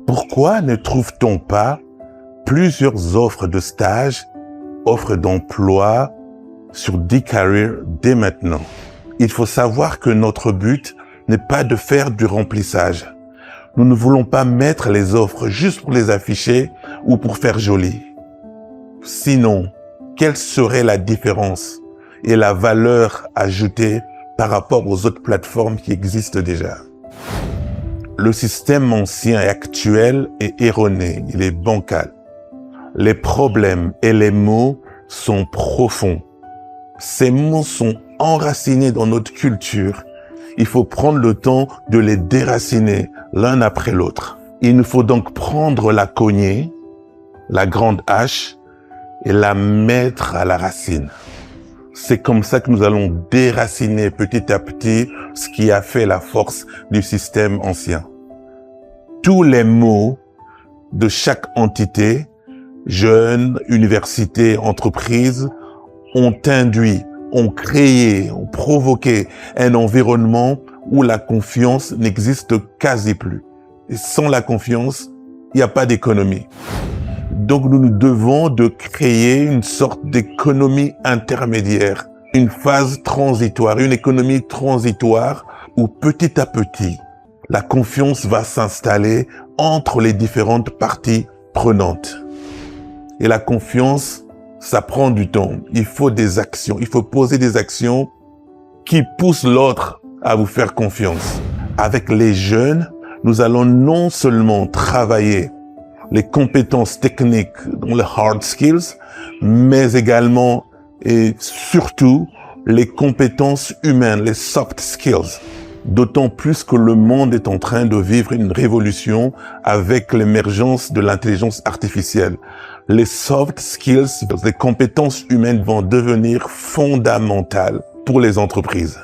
Pourquoi ne trouve-t-on pas plusieurs offres de stage, offres d'emploi sur D-Career dès maintenant? Il faut savoir que notre but n'est pas de faire du remplissage. Nous ne voulons pas mettre les offres juste pour les afficher ou pour faire joli. Sinon, quelle serait la différence et la valeur ajoutée par rapport aux autres plateformes qui existent déjà? Le système ancien et actuel est erroné, il est bancal. Les problèmes et les maux sont profonds. Ces mots sont enracinés dans notre culture. Il faut prendre le temps de les déraciner l'un après l'autre. Il nous faut donc prendre la cognée, la grande hache, et la mettre à la racine. C'est comme ça que nous allons déraciner petit à petit ce qui a fait la force du système ancien. Tous les maux de chaque entité, jeunes, universités, entreprises, ont induit, ont créé, ont provoqué un environnement où la confiance n'existe quasi plus. Et sans la confiance, il n'y a pas d'économie. Donc nous devons de créer une sorte d'économie intermédiaire, une phase transitoire, une économie transitoire où petit à petit, la confiance va s'installer entre les différentes parties prenantes. Et la confiance, ça prend du temps. Il faut des actions. Il faut poser des actions qui poussent l'autre à vous faire confiance. Avec les jeunes, nous allons non seulement travailler les compétences techniques, les hard skills, mais également et surtout les compétences humaines, les soft skills. D'autant plus que le monde est en train de vivre une révolution avec l'émergence de l'intelligence artificielle. Les soft skills, les compétences humaines vont devenir fondamentales pour les entreprises.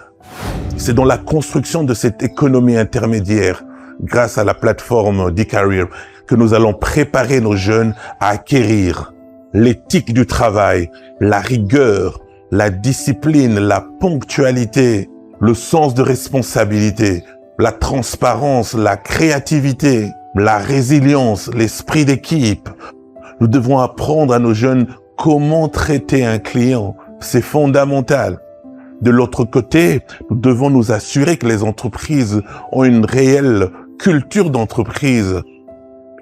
C'est dans la construction de cette économie intermédiaire, grâce à la plateforme D-Career, que nous allons préparer nos jeunes à acquérir l'éthique du travail, la rigueur, la discipline, la ponctualité, le sens de responsabilité, la transparence, la créativité, la résilience, l'esprit d'équipe. Nous devons apprendre à nos jeunes comment traiter un client. C'est fondamental. De l'autre côté, nous devons nous assurer que les entreprises ont une réelle culture d'entreprise,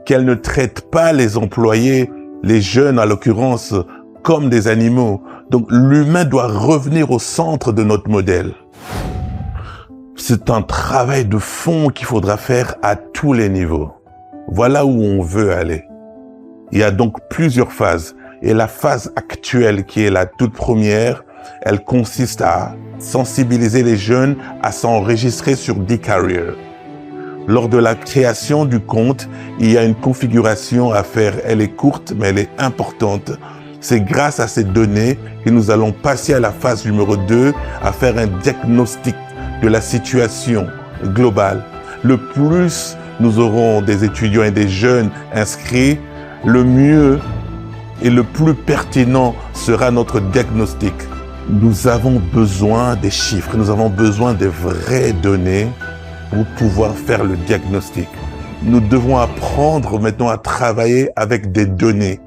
qu'elles ne traitent pas les employés, les jeunes à l'occurrence, comme des animaux. Donc l'humain doit revenir au centre de notre modèle. C'est un travail de fond qu'il faudra faire à tous les niveaux. Voilà où on veut aller. Il y a donc plusieurs phases. Et la phase actuelle, qui est la toute première, elle consiste à sensibiliser les jeunes à s'enregistrer sur D-Career. Lors de la création du compte, il y a une configuration à faire. Elle est courte, mais elle est importante. C'est grâce à ces données que nous allons passer à la phase numéro 2, à faire un diagnostic de la situation globale. Le plus nous aurons des étudiants et des jeunes inscrits, le mieux et le plus pertinent sera notre diagnostic. Nous avons besoin des chiffres, nous avons besoin des vraies données pour pouvoir faire le diagnostic. Nous devons apprendre maintenant à travailler avec des données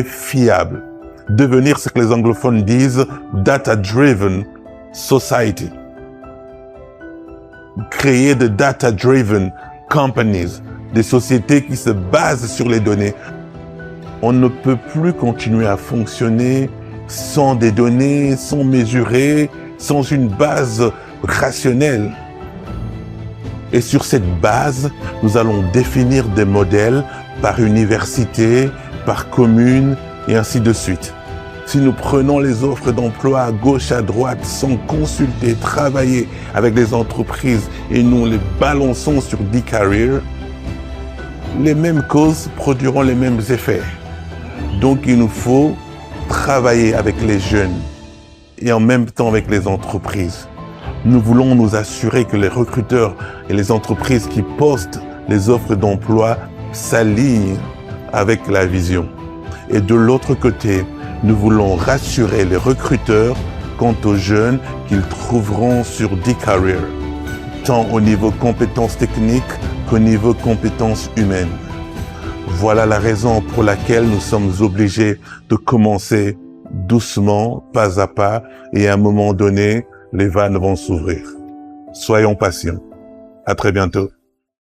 fiables. Devenir ce que les anglophones disent data-driven society. Créer de data-driven companies, des sociétés qui se basent sur les données. On ne peut plus continuer à fonctionner sans des données, sans mesurer, sans une base rationnelle. Et sur cette base, nous allons définir des modèles par université, par commune et ainsi de suite. Si nous prenons les offres d'emploi à gauche, à droite, sans consulter, travailler avec les entreprises et nous les balançons sur D-Career, les mêmes causes produiront les mêmes effets. Donc il nous faut travailler avec les jeunes et en même temps avec les entreprises. Nous voulons nous assurer que les recruteurs et les entreprises qui postent les offres d'emploi s'alignent avec la vision. Et de l'autre côté, nous voulons rassurer les recruteurs quant aux jeunes qu'ils trouveront sur D-Career, tant au niveau compétences techniques qu'au niveau compétences humaines. Voilà la raison pour laquelle nous sommes obligés de commencer doucement, pas à pas, et à un moment donné, les vannes vont s'ouvrir. Soyons patients. À très bientôt.